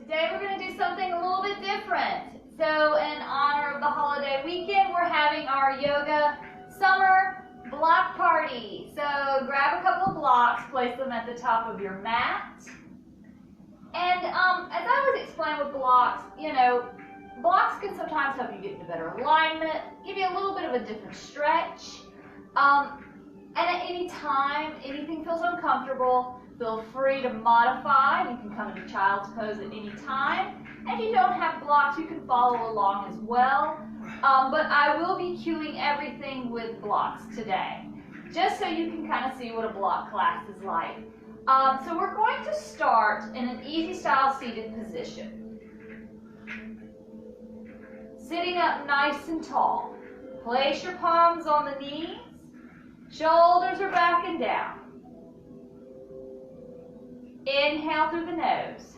Today we're going to do something a little bit different. So in honor of the holiday weekend, we're having our yoga summer block party. So grab a couple of blocks, place them at the top of your mat. And as I always explain with blocks, blocks can sometimes help you get into better alignment, give you a little bit of a different stretch. And at any time, anything feels uncomfortable, feel free to modify. You can come into child's pose at any time. And if you don't have blocks, you can follow along as well. But I will be cueing everything with blocks today, just so you can kind of see what a block class is like. So we're going to start in an easy style seated position. Sitting up nice and tall. Place your palms on the knees. Shoulders are back and down. Inhale through the nose.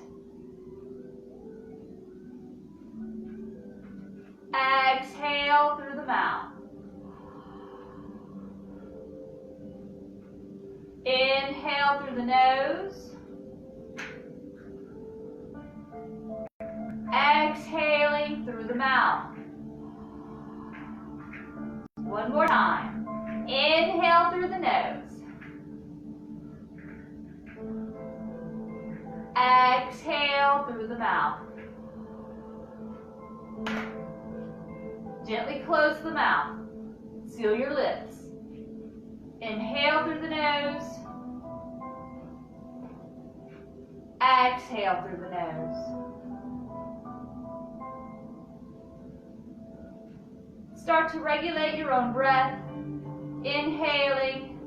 Exhale through the mouth. Inhale through the nose. Exhaling through the mouth. One more time. Inhale through the nose. Exhale through the mouth. Gently close the mouth. Seal your lips. Inhale through the nose. Exhale through the nose. Start to regulate your own breath. Inhaling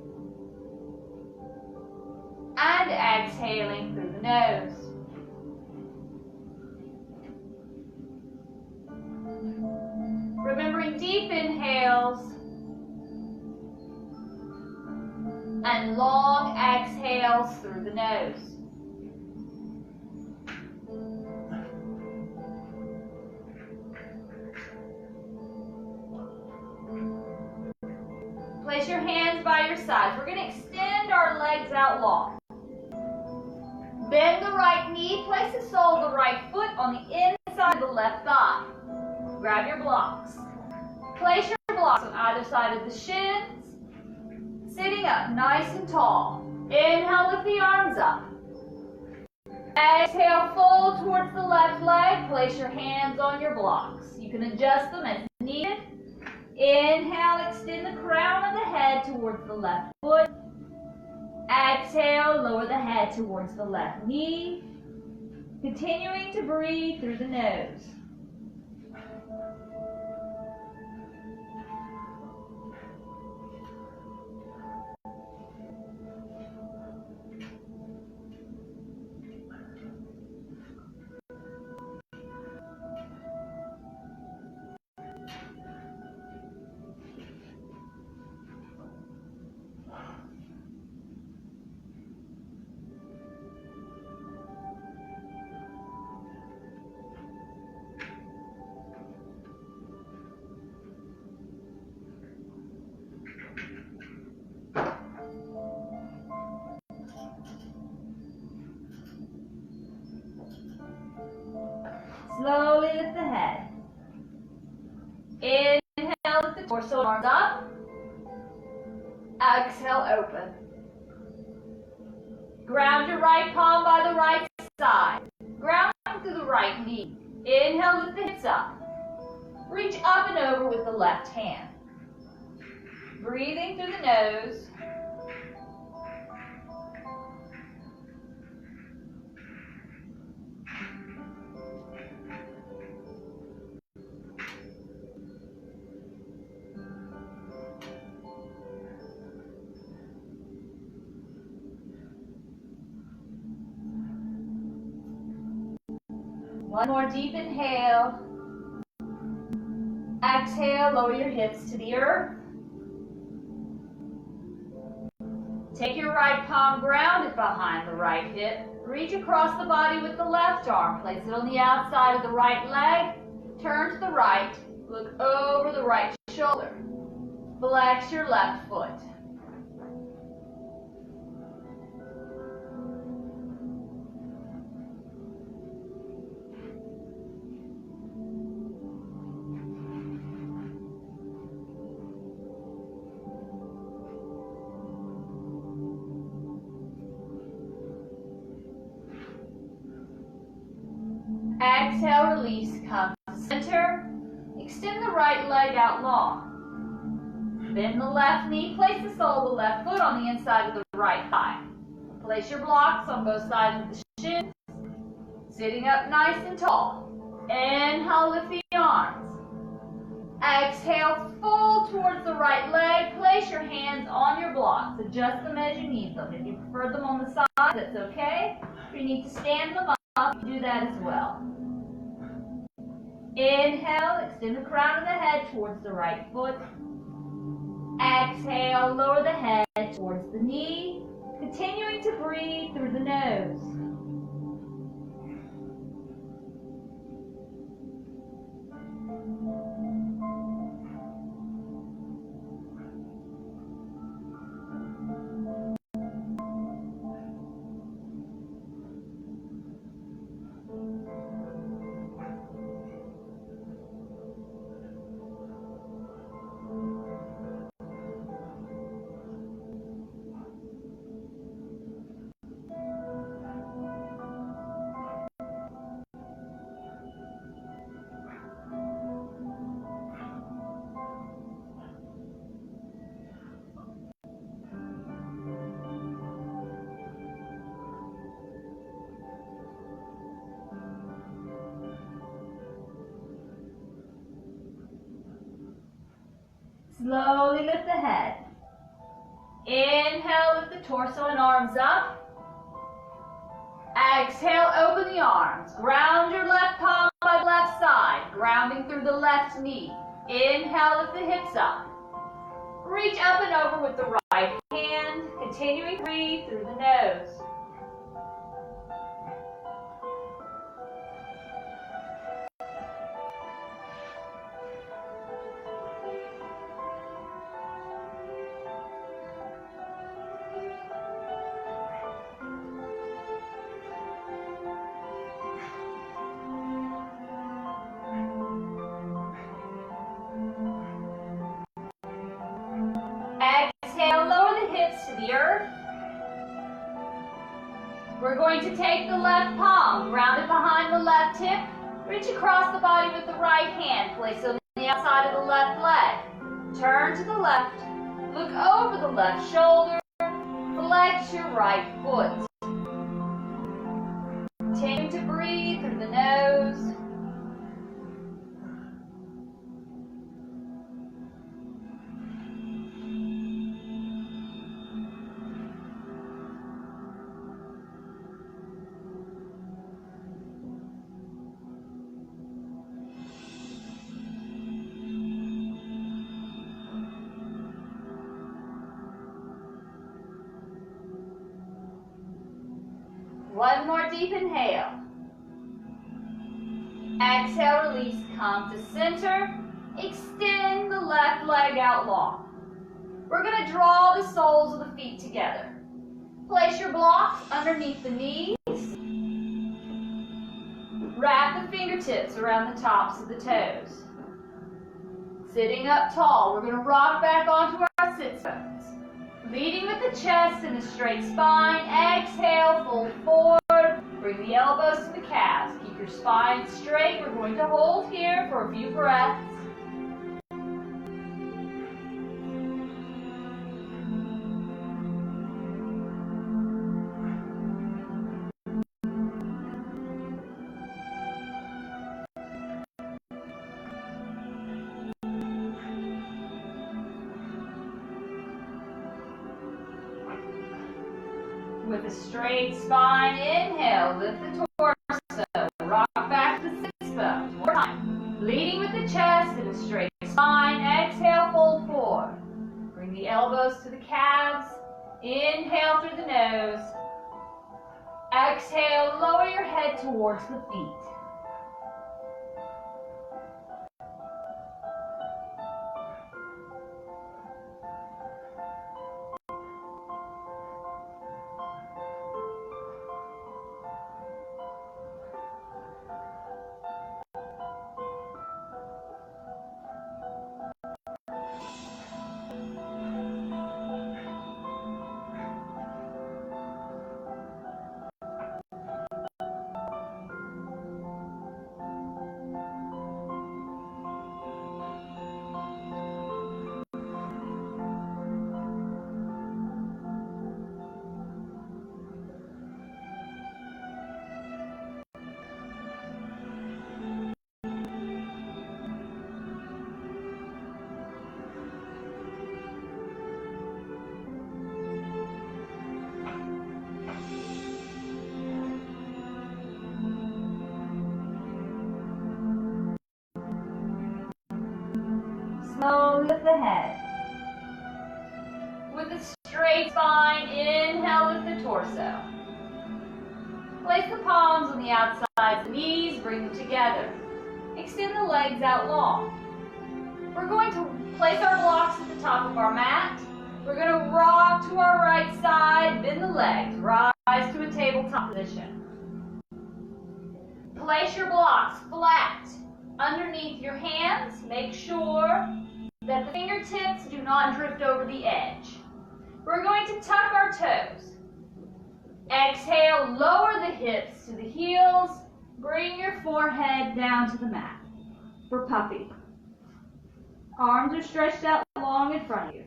and exhaling through the nose. Remembering deep inhales and long exhales through the nose. Place your hands by your sides. We're going to extend our legs out long. Bend the right knee. Place the sole of the right foot on the inside of the left thigh. Grab your blocks. Place your blocks on either side of the shins. Sitting up nice and tall. Inhale, lift the arms up. Exhale, fold towards the left leg. Place your hands on your blocks. You can adjust them as needed. Inhale, extend the crown of the head towards the left foot. Exhale, lower the head towards the left knee. Continuing to breathe through the nose. Slowly lift the head. Inhale, lift the torso, arms up. Exhale, open. Ground your right palm by the right side. Ground through the right knee. Inhale, lift the hips up. Reach up and over with the left hand. Breathing through the nose. One more deep inhale. Exhale, lower your hips to the earth. Take your right palm, ground it behind the right hip. Reach across the body with the left arm. Place it on the outside of the right leg. Turn to the right. Look over the right shoulder. Flex your left foot. Exhale, release, come to center. Extend the right leg out long. Bend the left knee, place the sole of the left foot on the inside of the right thigh. Place your blocks on both sides of the shins. Sitting up nice and tall. Inhale, lift the arms. Exhale, fold towards the right leg. Place your hands on your blocks. Adjust them as you need them. If you prefer them on the side, that's okay. If you need to stand them up, you do that as well. Inhale, extend the crown of the head towards the right foot. Exhale, lower the head towards the knee, continuing to breathe through the nose. Slowly lift the head. Inhale, lift the torso and arms up. Exhale, open the arms. Ground your left palm by the left side, grounding through the left knee. Inhale, lift the hips up. Reach up and over with the right hand, continuing to breathe through the nose. Exhale, lower the hips to the earth. We're going to take the left palm, ground it behind the left hip, reach across the body with the right hand, place it on the outside of the left leg. Turn to the left, look over the left shoulder, flex your right foot. Continue to breathe through the nose. One more deep inhale. Exhale, release, come to center. Extend the left leg out long. We're going to draw the soles of the feet together. Place your blocks underneath the knees. Wrap the fingertips around the tops of the toes. Sitting up tall, we're going to rock back onto our sit bones. Leading with the chest and a straight spine. Exhale, fold forward. Bring the elbows to the calves. Keep your spine straight. We're going to hold here for a few breaths. With a straight spine, inhale, lift the torso, rock back to the sits bones. One more time. Leading with the chest and a straight spine. Exhale, fold forward. Bring the elbows to the calves. Inhale through the nose. Exhale, lower your head towards the feet. slowly lift the head. With a straight spine, inhale, lift the torso. Place the palms on the outside of the knees, bring them together. Extend the legs out long. We're going to place our blocks at the top of our mat. We're going to rock to our right side, bend the legs, rise to a tabletop position. Place your blocks flat underneath your hands. Make sure that the fingertips do not drift over the edge. We're going to tuck our toes. Exhale, lower the hips to the heels. Bring your forehead down to the mat for puppy. Arms are stretched out long in front of you.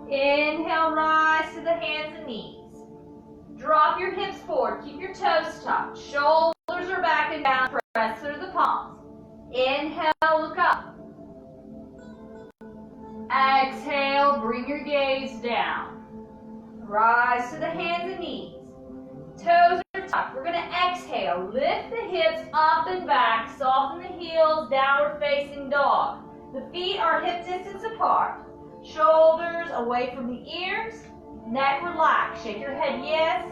Inhale, rise to the hands and knees. Drop your hips forward. Keep your toes tucked. Shoulders are back and down. Press through the palms. Inhale, look up. Exhale, bring your gaze down. Rise to the hands and knees. Toes are tucked. We're going to exhale. Lift the hips up and back. Soften the heels. Downward facing dog. The feet are hip distance apart. Shoulders away from the ears. Neck relaxed. Shake your head yes.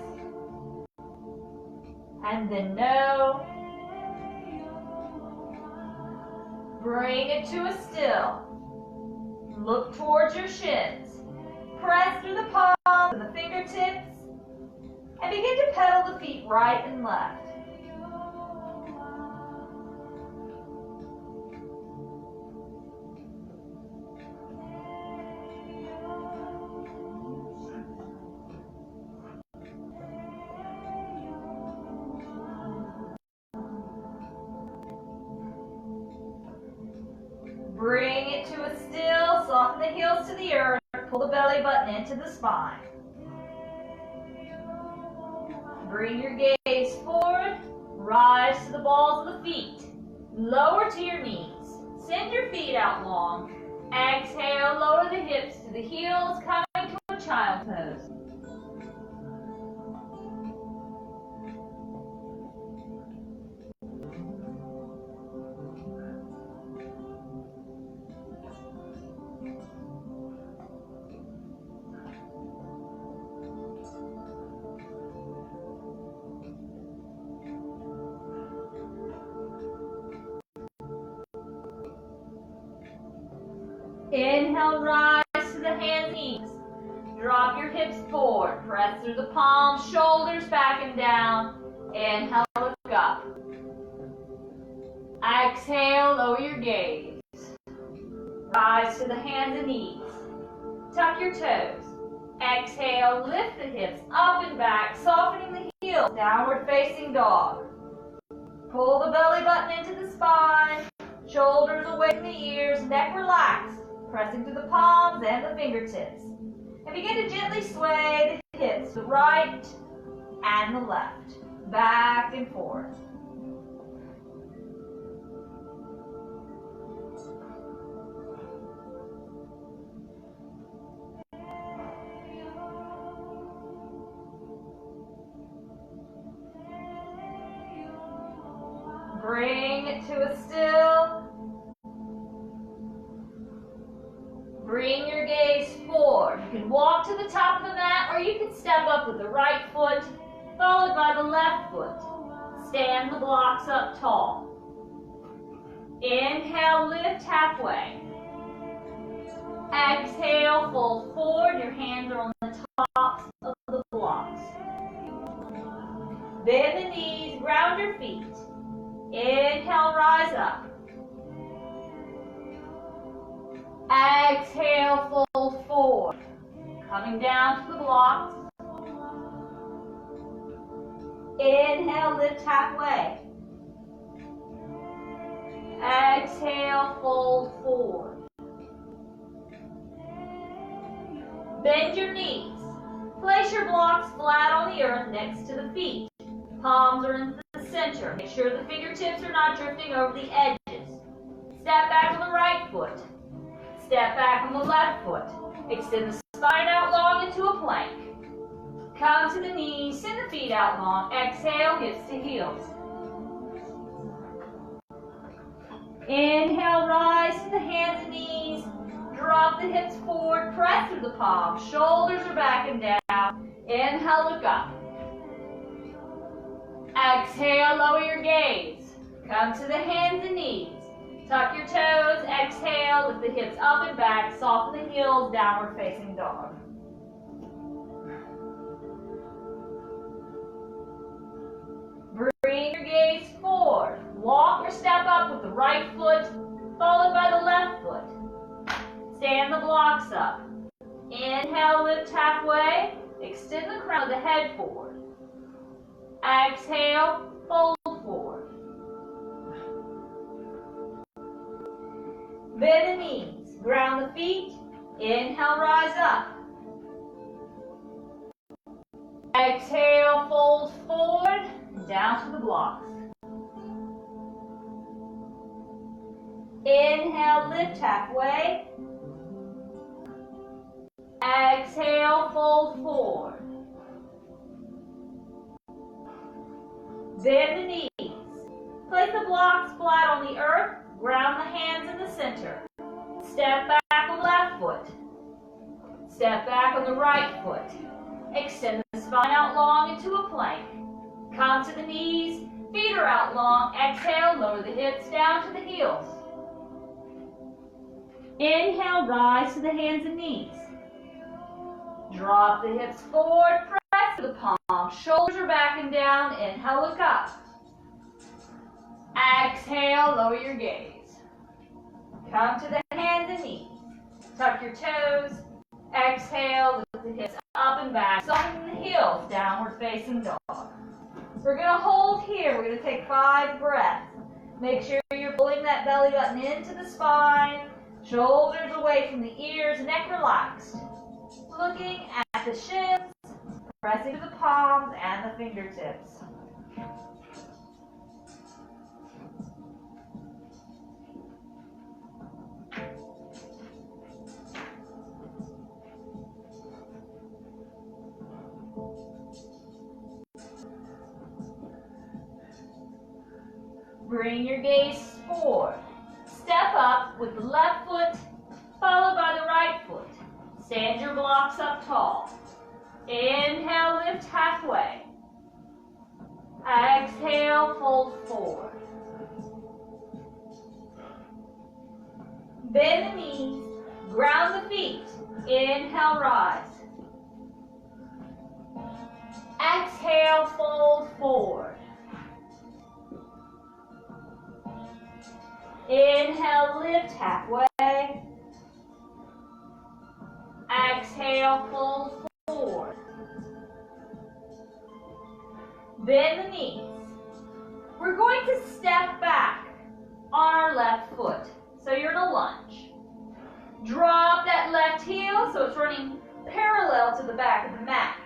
And then no. Bring it to a still. Look towards your shins. Press through the palms and the fingertips. And begin to pedal the feet right and left. Bring it to a still, soften the heels to the earth, pull the belly button into the spine. Bring your gaze forward, rise to the balls of the feet, lower to your knees, send your feet out long. Exhale, lower the hips to the heels, coming to a child pose. Inhale, rise to the hands and knees. Drop your hips forward. Press through the palms, shoulders back and down. Inhale, look up. Exhale, lower your gaze. Rise to the hands and knees. Tuck your toes. Exhale, lift the hips up and back, softening the heels. Downward facing dog. Pull the belly button into the spine. Shoulders away from the ears, neck relaxed. Pressing through the palms and the fingertips. And begin to gently sway the hips to the right and the left. Back and forth. Bring it to a still. Bring your gaze forward. You can walk to the top of the mat or you can step up with the right foot followed by the left foot. Stand the blocks up tall. Inhale, lift halfway. Exhale, fold forward. Your hands are on the tops of the blocks. Bend the knees, ground your feet. Inhale, rise up. Exhale, fold forward. Coming down to the blocks. Inhale, lift halfway. Exhale, fold forward. Bend your knees. Place your blocks flat on the earth next to the feet. Palms are in the center. Make sure the fingertips are not drifting over the edges. Step back on the right foot. Step back on the left foot. Extend the spine out long into a plank. Come to the knees, send the feet out long. Exhale, hips to heels. Inhale, rise to the hands and knees. Drop the hips forward, press through the palms. Shoulders are back and down. Inhale, look up. Exhale, lower your gaze. Come to the hands and knees. Tuck your toes. Exhale, lift the hips up and back. Soften the heels, downward facing dog. Bring your gaze forward. Walk or step up with the right foot, followed by the left foot. Stand the blocks up. Inhale, lift halfway. Extend the crown of the head forward. Exhale, fold forward. Bend the knees. Ground the feet. Inhale, rise up. Exhale, fold forward. Down to the blocks. Inhale, lift halfway. Exhale, fold forward. Bend the knees. Place the blocks flat on the earth. Ground the hands in the center. Step back on the left foot. Step back on the right foot. Extend the spine out long into a plank. Come to the knees. Feet are out long. Exhale, lower the hips down to the heels. Inhale, rise to the hands and knees. Drop the hips forward, press to the palms. Shoulders are back and down. Inhale, look up. Exhale, lower your gaze. Come to the hands and knees. Tuck your toes. Exhale, lift the hips up and back. Soften the heels, downward facing dog. We're going to hold here. We're going to take 5 breaths. Make sure you're pulling that belly button into the spine. Shoulders away from the ears, neck relaxed. Looking at the shins, pressing to the palms and the fingertips. Bring your gaze forward. Step up with the left foot, followed by the right foot. Stand your blocks up tall. Inhale, lift halfway. Exhale, fold forward. Bend the knees, ground the feet. Inhale, rise. Exhale, fold forward. Inhale, lift halfway. Exhale, fold forward. Bend the knees. We're going to step back on our left foot. So you're in a lunge. Drop that left heel so it's running parallel to the back of the mat.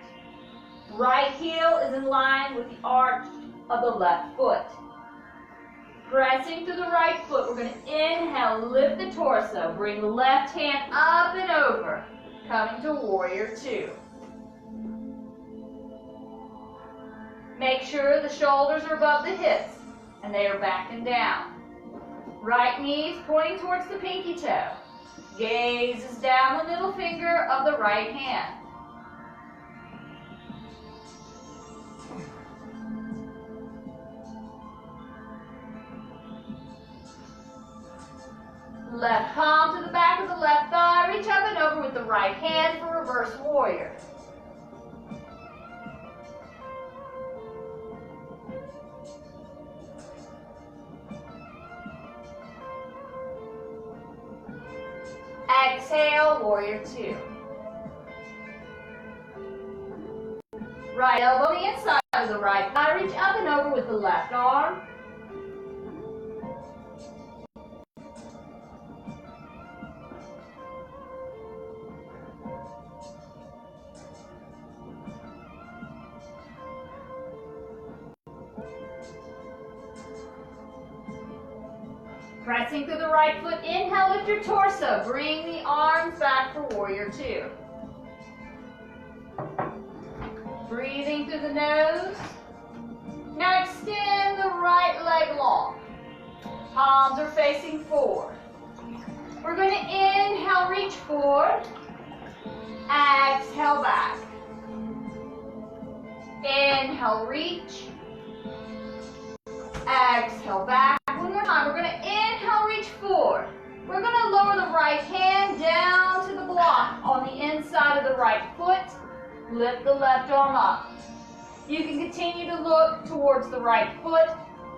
Right heel is in line with the arch of the left foot. Pressing through the right foot, we're going to inhale, lift the torso. Bring the left hand up and over. Coming to Warrior Two. Make sure the shoulders are above the hips and they are back and down. Right knees pointing towards the pinky toe. Gaze is down the middle finger of the right hand. Left palm to the back of the left thigh. Reach up and over with the right hand for Reverse Warrior. Exhale, Warrior Two. Right elbow to the inside of the right thigh. Reach up and over with the left arm. Pressing through the right foot, inhale, lift your torso. Bring the arms back for warrior two. Breathing through the nose. Now extend the right leg long. Palms are facing forward. We're going to inhale, reach forward. Exhale, back. Inhale, reach. Exhale, back. One more time. We're going to inhale, reach forward. We're going to lower the right hand down to the block on the inside of the right foot. Lift the left arm up. You can continue to look towards the right foot,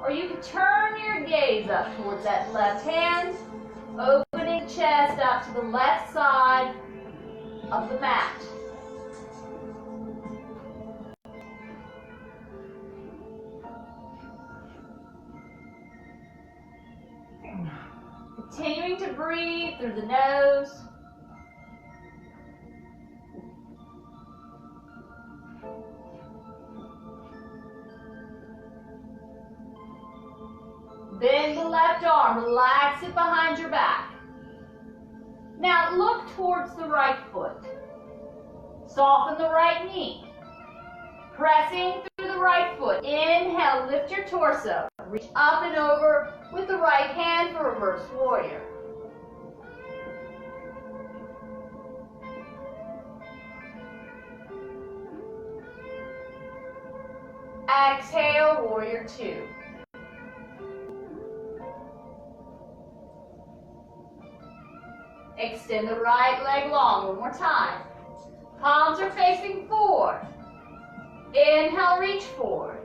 or you can turn your gaze up towards that left hand, opening the chest out to the left side of the mat. Continuing to breathe through the nose. Bend the left arm, relax it behind your back. Now look towards the right foot. Soften the right knee. Pressing through the right foot. Inhale, lift your torso. Reach up and over with the right hand for reverse warrior. Exhale, warrior two. Extend the right leg long. One more time. Palms are facing forward. Inhale, reach forward.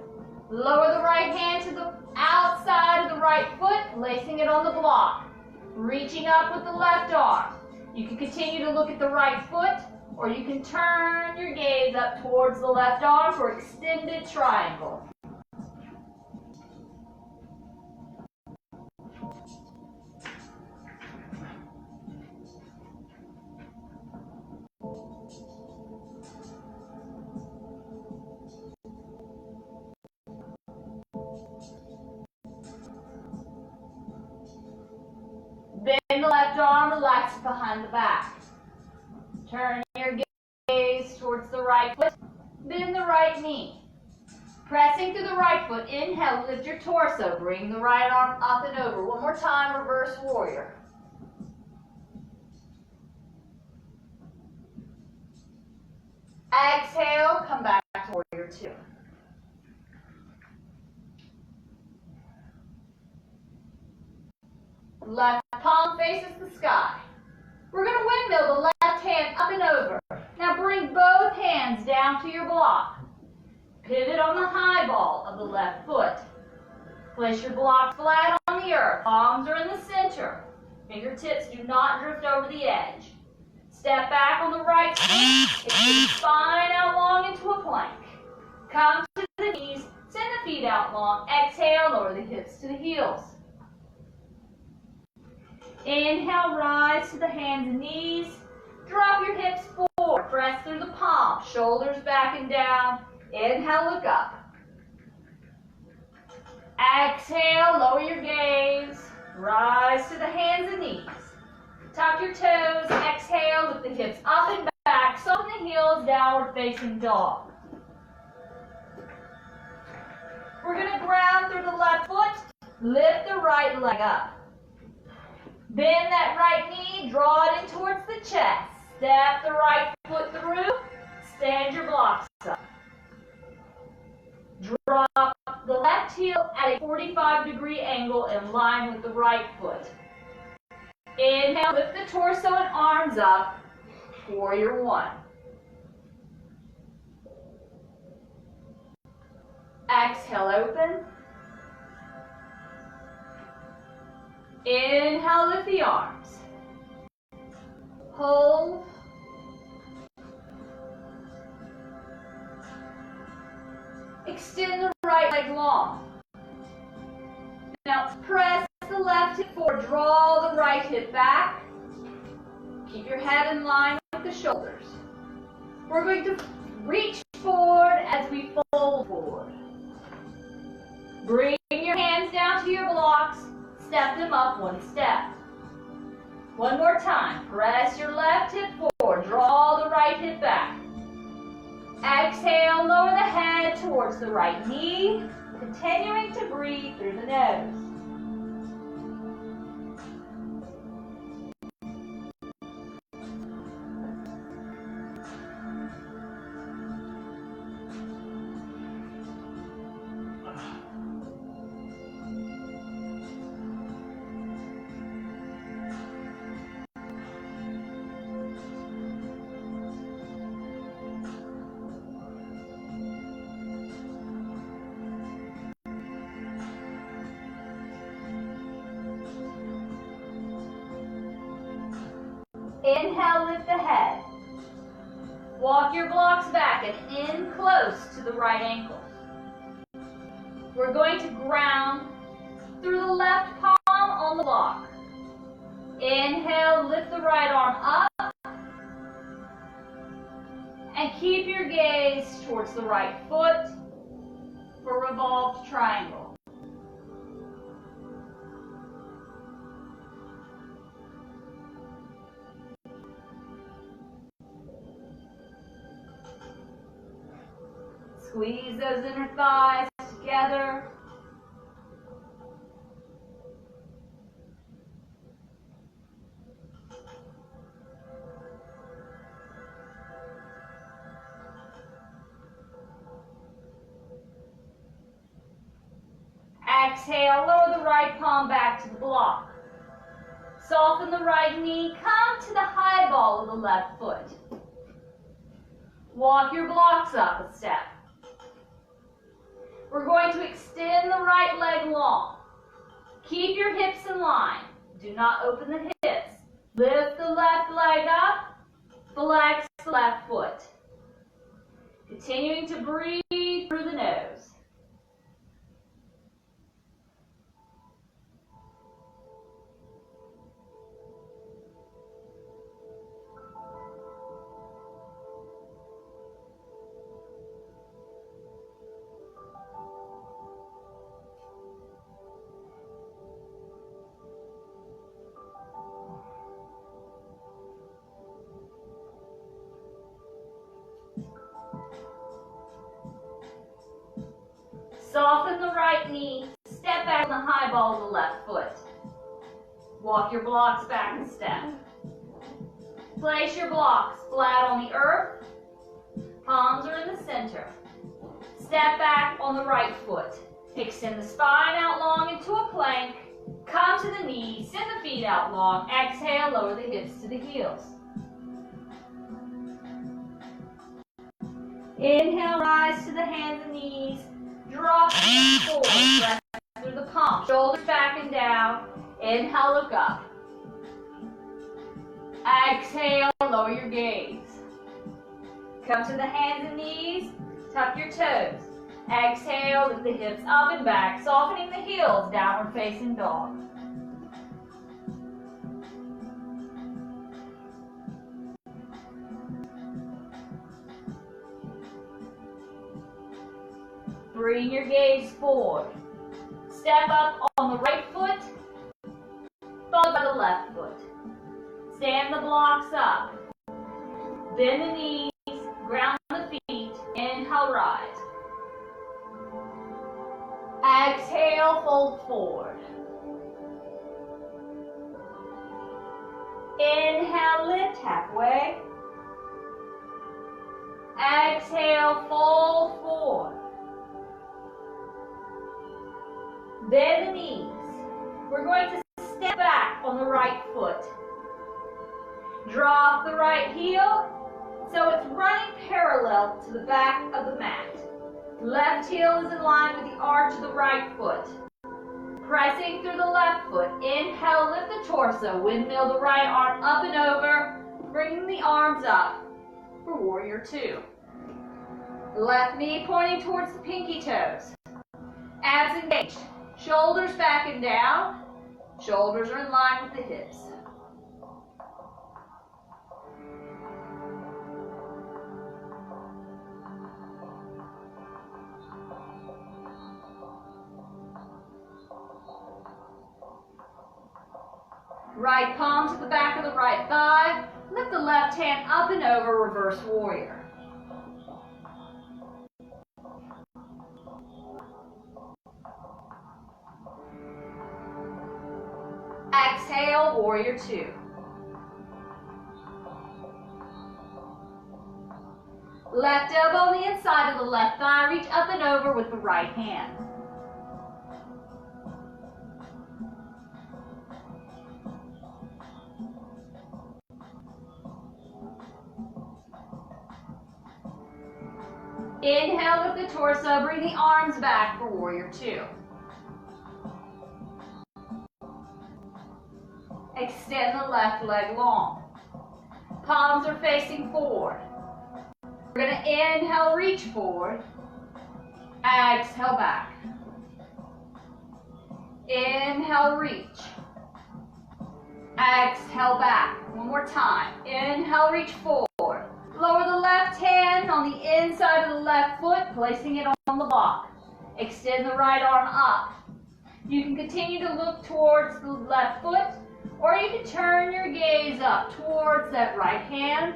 Lower the right hand to the outside of the right foot, placing it on the block. Reaching up with the left arm. You can continue to look at the right foot, or you can turn your gaze up towards the left arm for extended triangle. Bend the left arm, relax it behind the back. Turn your gaze towards the right foot. Bend the right knee. Pressing through the right foot. Inhale, lift your torso. Bring the right arm up and over. One more time, reverse warrior. Exhale, come back to warrior two. Left palm faces the sky. We're going to windmill the left hand up and over. Now bring both hands down to your block. Pivot on the high ball of the left foot. Place your block flat on the earth. Palms are in the center. Fingertips do not drift over the edge. Step back on the right foot. Extend the spine out long into a plank. Come to the knees. Send the feet out long. Exhale, lower the hips to the heels. Inhale, rise to the hands and knees. Drop your hips forward. Press through the palms. Shoulders back and down. Inhale, look up. Exhale, lower your gaze. Rise to the hands and knees. Tuck your toes. Exhale, lift the hips up and back. Soften the heels, downward facing dog. We're going to ground through the left foot. Lift the right leg up. Bend that right knee, draw it in towards the chest. Step the right foot through. Stand your blocks up. Drop the left heel at a 45-degree angle in line with the right foot. Inhale, lift the torso and arms up. Warrior one. Exhale, open. Inhale, lift the arms. Hold. Extend the right leg long. Now press the left hip forward. Draw the right hip back. Keep your head in line with the shoulders. We're going to reach forward as we fold forward. Bring your hands down to your blocks. step them up one step. One more time. Press your left hip forward. Draw the right hip back. Exhale, lower the head towards the right knee, continuing to breathe through the nose. Inhale, lift the head. Walk your blocks back and in close to the right ankle. We're going to ground through the left palm on the block. Inhale, lift the right arm up. And keep your gaze towards the right foot for revolved triangle. Squeeze those inner thighs together. Exhale, lower the right palm back to the block. Soften the right knee, come to the high ball of the left foot. Walk your blocks up a step. We're going to extend the right leg long. Keep your hips in line. Do not open the hips. Lift the left leg up. Flex the left foot. Continuing to breathe through the nose. Soften the right knee, step back on the high ball of the left foot. Walk your blocks back a step. Place your blocks flat on the earth. Palms are in the center. Step back on the right foot. Extend the spine out long into a plank. Come to the knees, send the feet out long. Exhale, lower the hips to the heels. Inhale, rise to the hands and knees. Drop forward, press through the palm. Shoulders back and down. Inhale, look up. Exhale, lower your gaze. Come to the hands and knees. Tuck your toes. Exhale, lift the hips up and back, softening the heels, downward facing dog. Bring your gaze forward. Step up on the right foot, followed by the left foot. Stand the blocks up. Bend the knees, ground the feet. Inhale, rise. Exhale, fold forward. Inhale, lift halfway. Exhale, fold forward. Bend the knees. We're going to step back on the right foot. Drop the right heel so it's running parallel to the back of the mat. Left heel is in line with the arch of the right foot. Pressing through the left foot. Inhale, lift the torso. Windmill the right arm up and over. Bringing the arms up for warrior two. Left knee pointing towards the pinky toes. Abs engaged. Shoulders back and down. Shoulders are in line with the hips. Right palm to the back of the right thigh. Lift the left hand up and over, reverse warrior. Exhale, warrior two. Left elbow on the inside of the left thigh, reach up and over with the right hand. Inhale with the torso, bring the arms back for warrior two. Extend the left leg long. Palms are facing forward. We're going to inhale, reach forward. Exhale, back. Inhale, reach. Exhale, back. One more time. Inhale, reach forward. Lower the left hand on the inside of the left foot, placing it on the block. Extend the right arm up. You can continue to look towards the left foot, or you can turn your gaze up towards that right hand.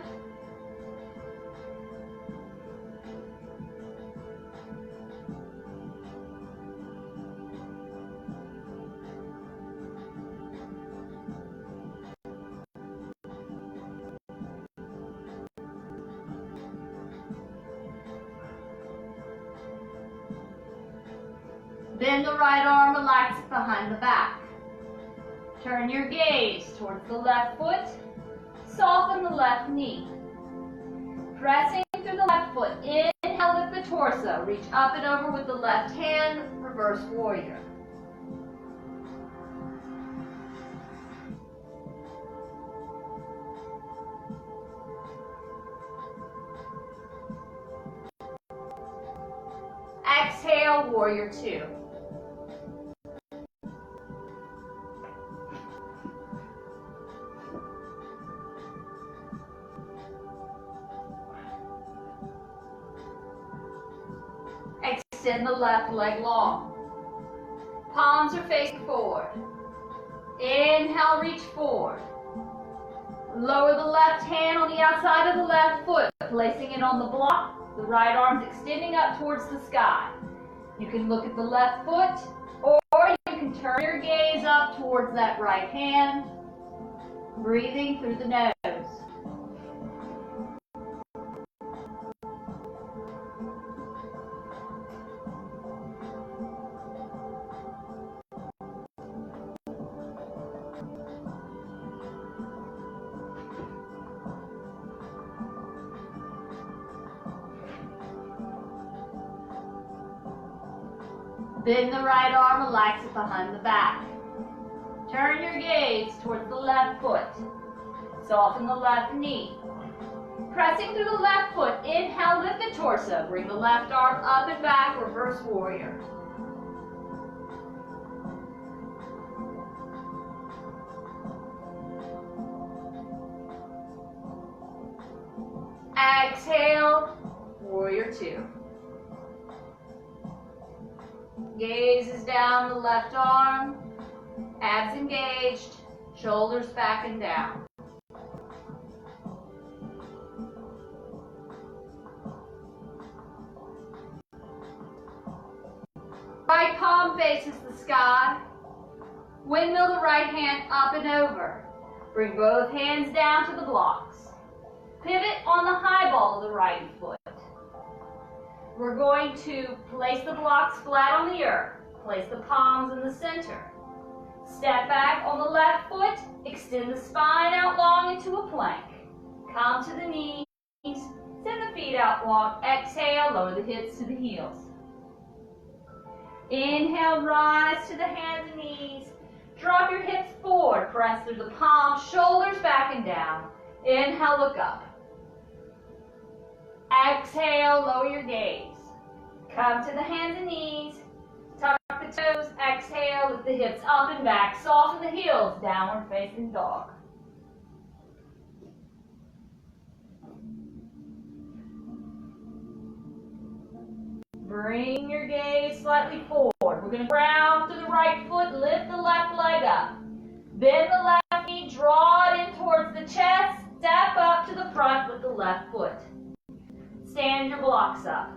Bend the right arm, relax it behind the back. Turn your gaze towards the left foot. Soften the left knee. Pressing through the left foot. Inhale, lift the torso. Reach up and over with the left hand. Reverse warrior. Exhale, warrior two. Extend the left leg long. Palms are facing forward. Inhale, reach forward. Lower the left hand on the outside of the left foot, placing it on the block. The right arm's extending up towards the sky. You can look at the left foot, or you can turn your gaze up towards that right hand, breathing through the nose. Bend the right arm, relax it behind the back. Turn your gaze towards the left foot. Soften the left knee. Pressing through the left foot, inhale, lift the torso. Bring the left arm up and back, reverse warrior. Exhale, warrior two. Gaze is down the left arm, abs engaged, shoulders back and down. Right palm faces the sky. Windmill the right hand up and over. Bring both hands down to the blocks. Pivot on the high ball of the right foot. We're going to place the blocks flat on the earth. Place the palms in the center. Step back on the left foot. Extend the spine out long into a plank. Come to the knees. Send the feet out long. Exhale, lower the hips to the heels. Inhale, rise to the hands and knees. Drop your hips forward. Press through the palms, shoulders back and down. Inhale, look up. Exhale, lower your gaze. Come to the hands and knees. Tuck the toes. Exhale, lift the hips up and back. Soften the heels. Downward facing dog. Bring your gaze slightly forward. We're going to ground to the right foot. Lift the left leg up. Bend the left knee. blocks up.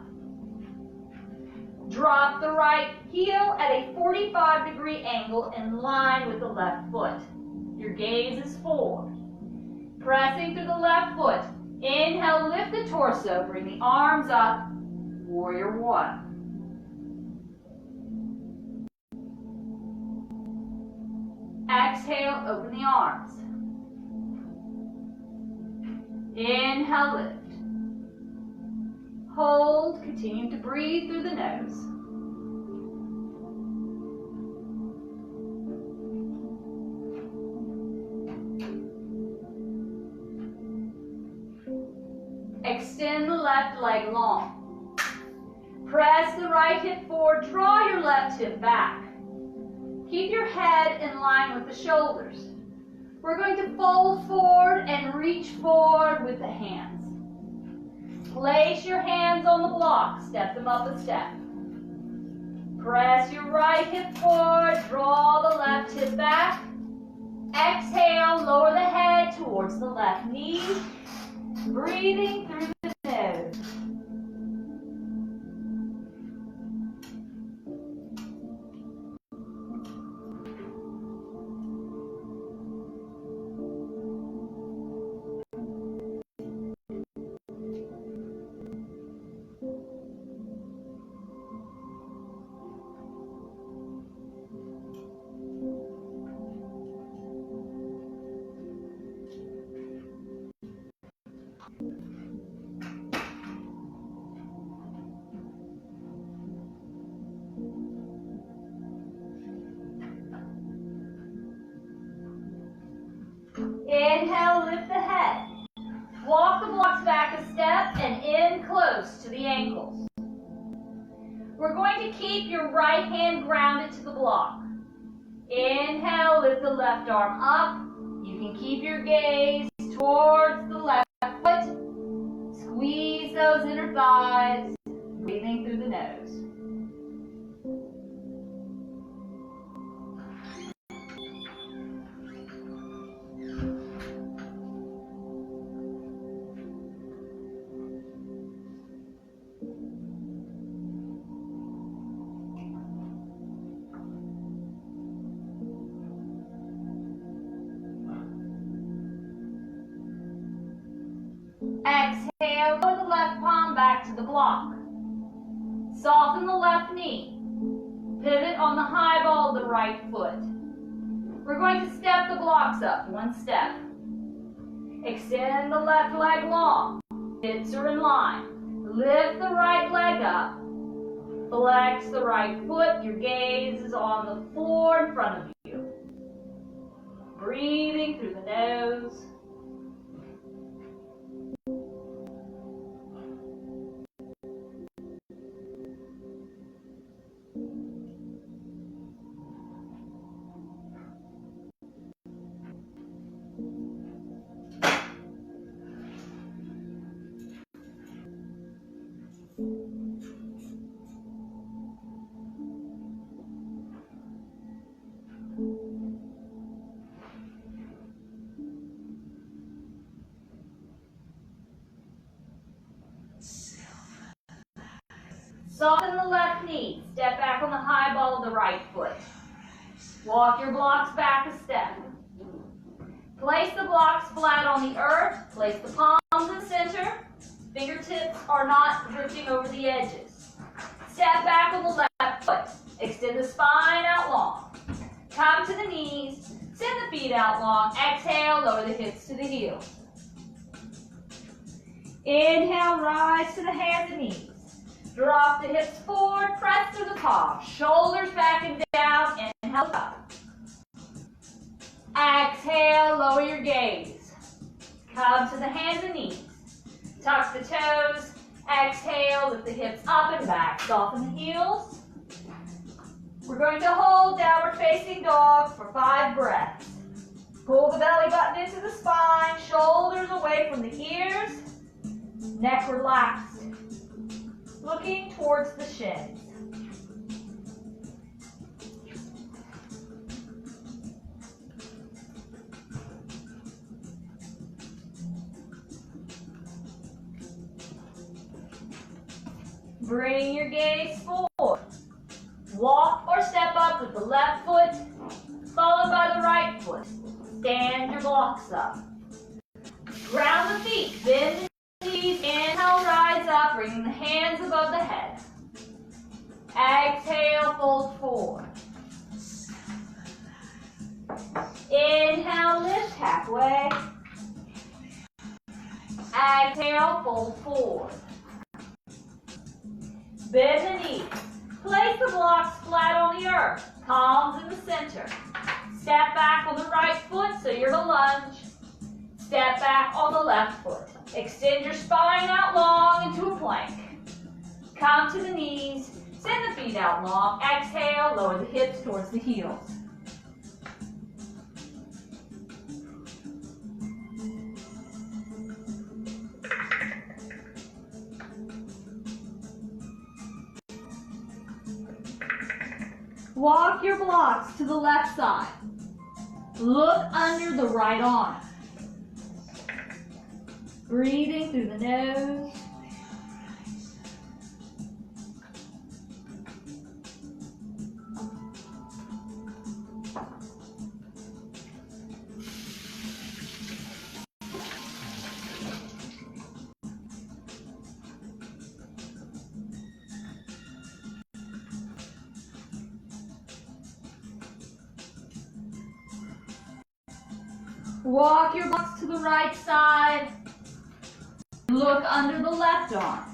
Drop the right heel at a 45-degree angle in line with the left foot. Your gaze is forward. Pressing through the left foot. Inhale, lift the torso, bring the arms up. Warrior one. Exhale, open the arms. Inhale, lift. Hold, continue to breathe through the nose. Extend the left leg long. Press the right hip forward, draw your left hip back. Keep your head in line with the shoulders. We're going to fold forward and reach forward with the hands. Place your hands on the block, step them up a step. Press your right hip forward, draw the left hip back. Exhale, lower the head towards the left knee. Breathing through the nose. Inhale, lift the head. Walk the blocks back a step and in close to the ankles. We're going to keep your right hand grounded to the block. Inhale, lift the left arm up. You can keep your gaze towards the left foot. Squeeze those inner thighs, breathing through the nose. Exhale, lower the left palm back to the block. Soften the left knee. Pivot on the high ball of the right foot. We're going to step the blocks up one step. Extend the left leg long. Hips are in line. Lift the right leg up. Flex the right foot. Your gaze is on the floor in front of you. Breathing through the nose. Soften the left knee. Step back on the high ball of the right foot. Walk your blocks back a step. Place the blocks flat on the earth. Place the palms in the center. Fingertips are not drifting over the edges. Step back on the left foot. Extend the spine out long. Come to the knees. Send the feet out long. Exhale, lower the hips to the heels. Inhale, rise to the hands and knees. Drop the hips forward, press through the palms. Shoulders back and down, inhale up. Exhale, lower your gaze. Come to the hands and knees. Tuck the toes. Exhale, lift the hips up and back. Soften the heels. We're going to hold downward facing dog for 5 breaths. Pull the belly button into the spine, shoulders away from the ears, neck relaxed. Looking towards the shins. Bring your gaze forward. Walk or step up with the left foot, followed by the right foot. Stand your blocks up. Ground the feet, bend the knees, inhale, rise up, bringing the hands above the head. Exhale, fold forward. Inhale, lift halfway. Exhale, fold forward. Bend the knees. Place the blocks flat on the earth, palms in the center. Step back on the right foot so you're in a lunge. Step back on the left foot. Extend your spine out long into a plank. Come to the knees. Send the feet out long. Exhale, lower the hips towards the heels. Walk your blocks to the left side. Look under the right arm. Breathing through the nose. Walk your blocks to the right side. Look under the left arm.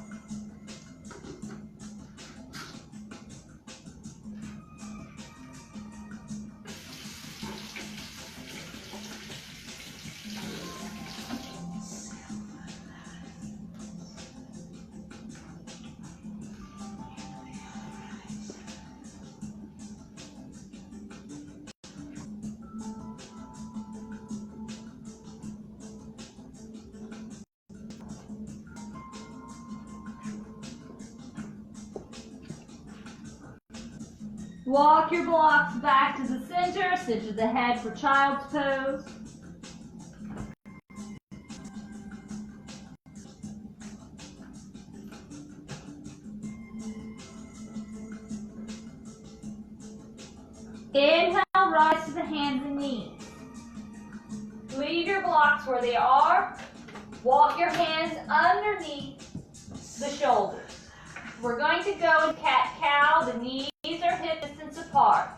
Walk your blocks back to the center, center the head for child's pose. Inhale, rise to the hands and knees. Leave your blocks where they are. Walk your hands underneath the shoulders. We're going to go in cat-cow. The knees are hip distance apart.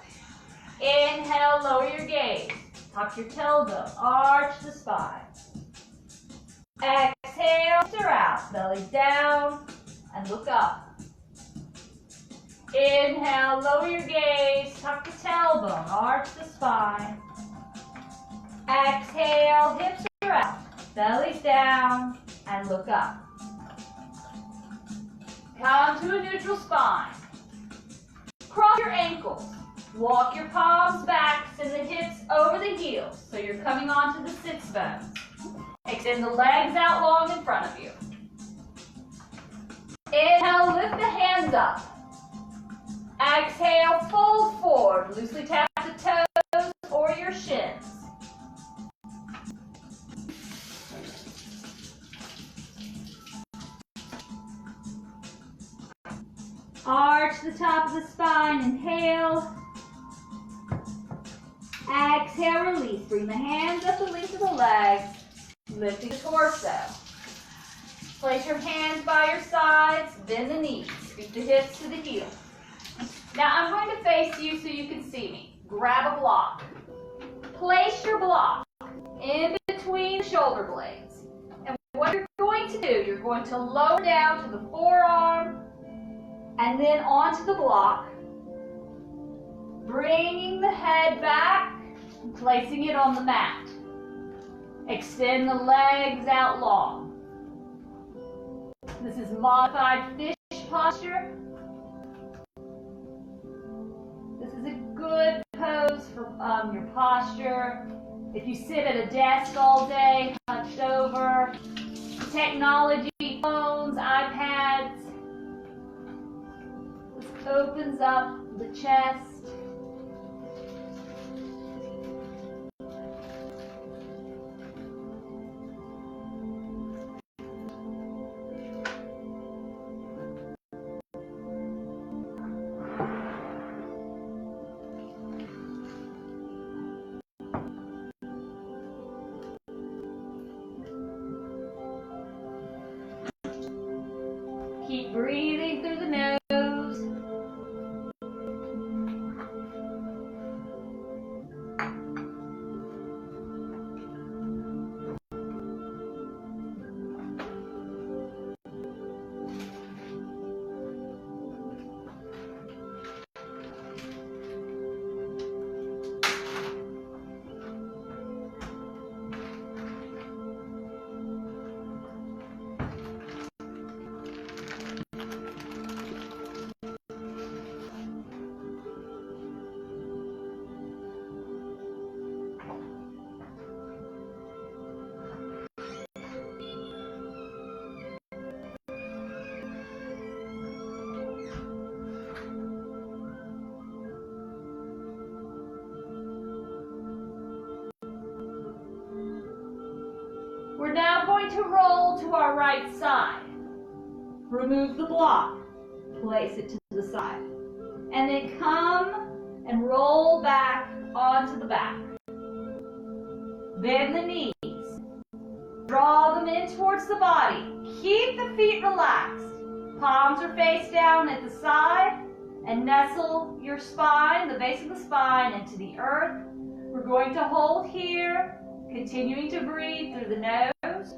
Inhale, lower your gaze. Tuck your tailbone, arch the spine. Exhale, stir out, belly down, and look up. Inhale, lower your gaze, tuck the tailbone, arch the spine. Exhale, hips are out, belly's down, and look up. Come to a neutral spine. Cross your ankles. Walk your palms back, send the hips over the heels, so you're coming onto the sits bones. Extend the legs out long in front of you. Inhale, lift the hands up. Exhale, fold forward. Loosely tap the toes or your shins. Arch the top of the spine, inhale. Exhale, release. Bring the hands up the length of the legs, lifting the torso. Place your hands by your sides, bend the knees, scoop the hips to the heels. Now I'm going to face you so you can see me. Grab a block. Place your block in between the shoulder blades. And what you're going to do, you're going to lower down to the forearm, and then onto the block, bringing the head back and placing it on the mat. Extend the legs out long. This is modified fish posture. This is a good pose for your posture. If you sit at a desk all day, hunched over, technology, phones, iPads, opens up the chest. Keep breathing through the nose. We're now going to roll to our right side. Remove the block, place it to the side, and then come and roll back onto the back. Bend the knees. Draw them in towards the body. Keep the feet relaxed. Palms are face down at the side, and nestle your spine, the base of the spine, into the earth. We're going to hold here, continuing to breathe through the nose.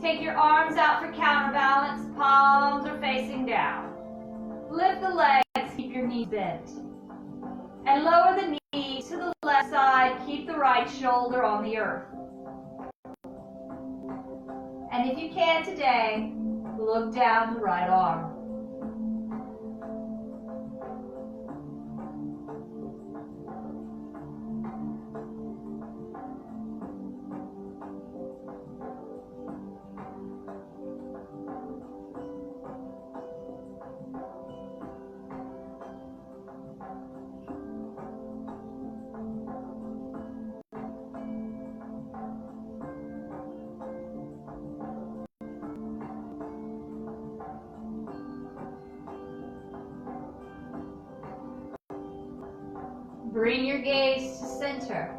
Take your arms out for counterbalance. Palms are facing down. Lift the legs, keep your knees bent. And lower the knees to the left side. Keep the right shoulder on the earth. And if you can today, look down the right arm. Bring your gaze to center.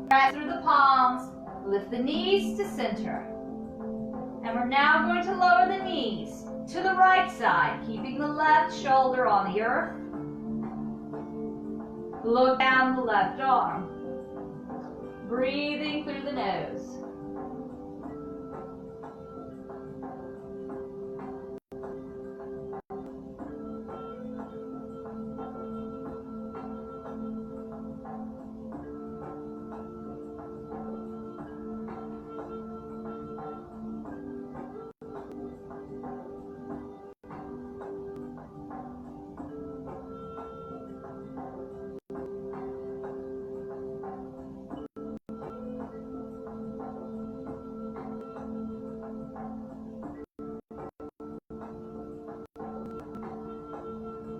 Press through the palms, lift the knees to center. And we're now going to lower the knees to the right side, keeping the left shoulder on the earth. Look down the left arm. Breathing through the nose.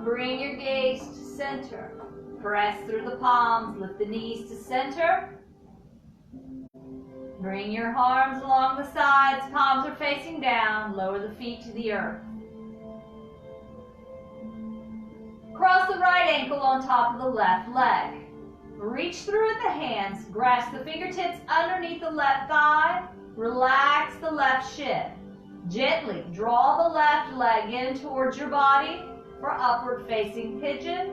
Bring your gaze to center. Press through the palms, lift the knees to center. Bring your arms along the sides, palms are facing down, lower the feet to the earth. Cross the right ankle on top of the left leg. Reach through with the hands, grasp the fingertips underneath the left thigh, relax the left shin. Gently draw the left leg in towards your body for upward facing pigeon.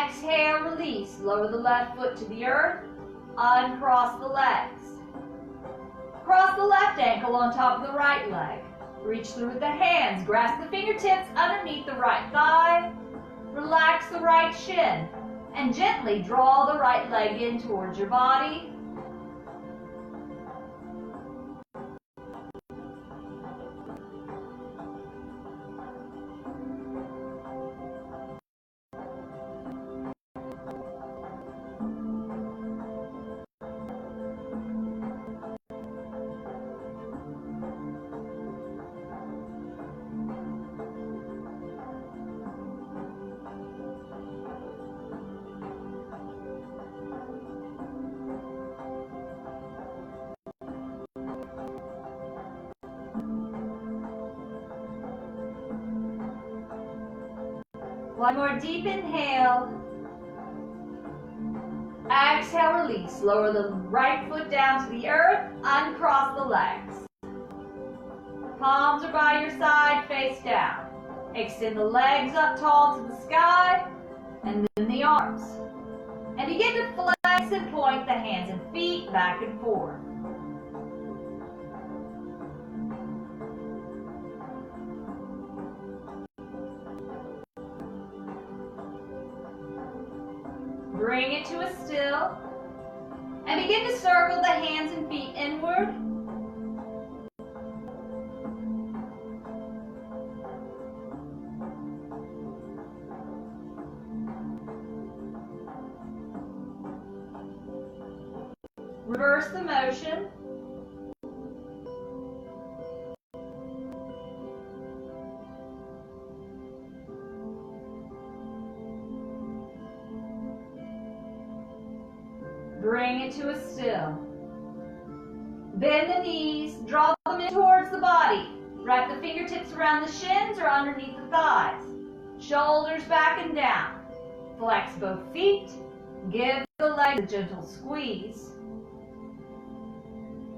Exhale, release. Lower the left foot to the earth. Uncross the legs. Cross the left ankle on top of the right leg. Reach through with the hands. Grasp the fingertips underneath the right thigh. Relax the right shin. And gently draw the right leg in towards your body. One more deep inhale. Exhale, release. Lower the right foot down to the earth. Uncross the legs. Palms are by your side, face down. Extend the legs up tall to the sky, and then the arms. And begin to flex and point the hands and feet back and forth. Bring it to a still. And begin to circle the hands and feet inward. Reverse the motion. Bring it to a still. Bend the knees, draw them in towards the body. Wrap the fingertips around the shins or underneath the thighs. Shoulders back and down. Flex both feet. Give the legs a gentle squeeze.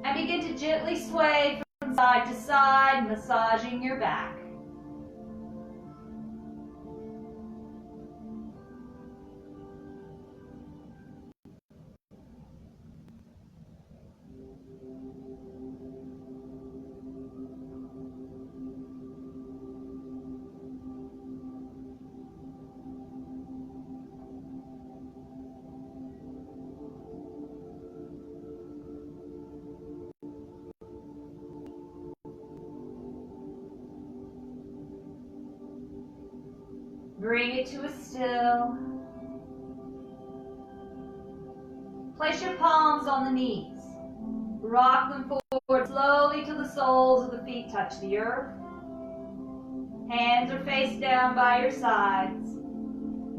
And begin to gently sway from side to side, massaging your back. Bring it to a still. Place your palms on the knees. Rock them forward slowly till the soles of the feet touch the earth. Hands are face down by your sides.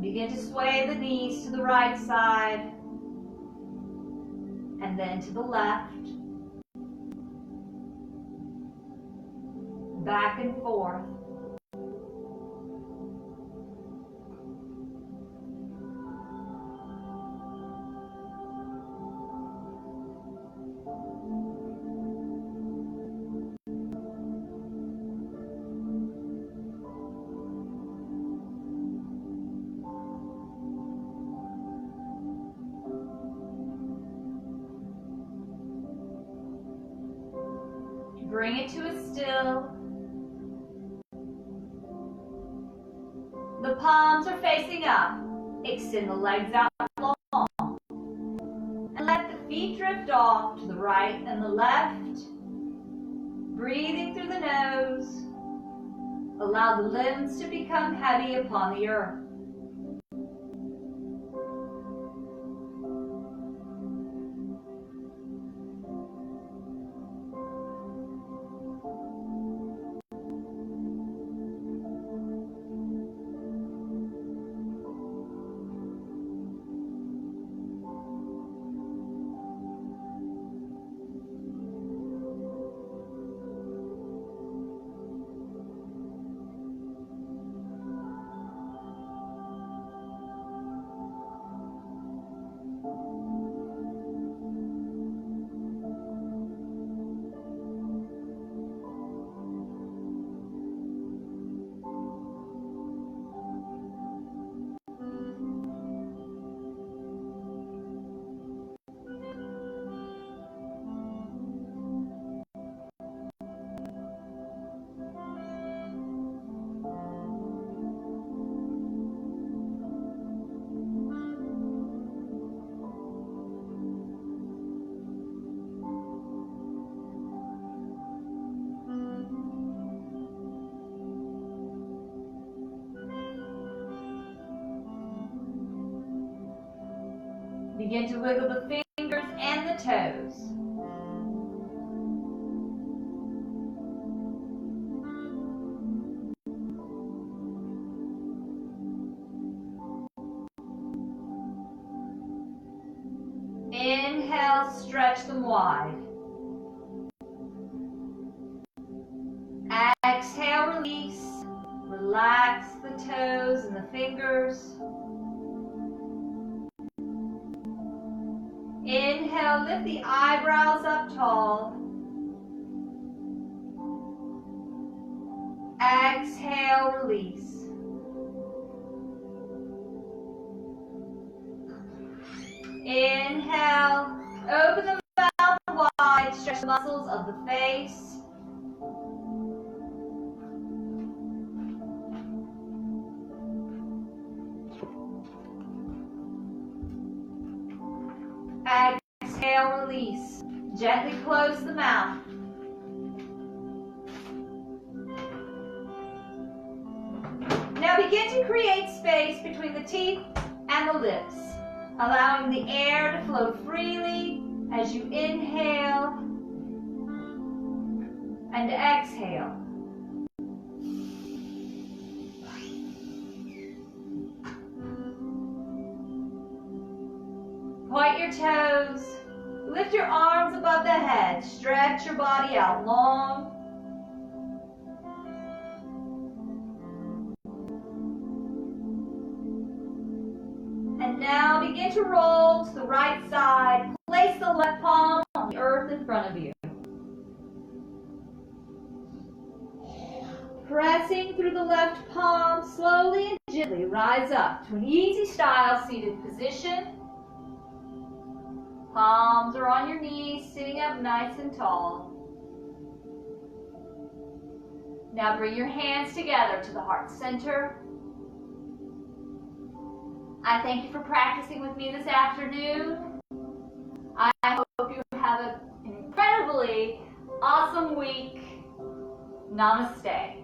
Begin to sway the knees to the right side and then to the left. Back and forth. Bring it to a still. The palms are facing up. Extend the legs out long. And let the feet drift off to the right and the left. Breathing through the nose. Allow the limbs to become heavy upon the earth. Begin to wiggle the fingers and the toes. Inhale, stretch them wide. Exhale, release. Relax the toes and the fingers. Inhale, lift the eyebrows up tall. Exhale, release. Inhale, open the mouth wide, stretch the muscles of the face. Exhale, release. Gently close the mouth. Now begin to create space between the teeth and the lips, allowing the air to flow freely as you inhale and exhale. Point your toes, lift your arms above the head, stretch your body out long. And now begin to roll to the right side. Place the left palm on the earth in front of you. Pressing through the left palm, slowly and gently rise up to an easy style seated position. Palms are on your knees, sitting up nice and tall. Now bring your hands together to the heart center. I thank you for practicing with me this afternoon. I hope you have an incredibly awesome week. Namaste.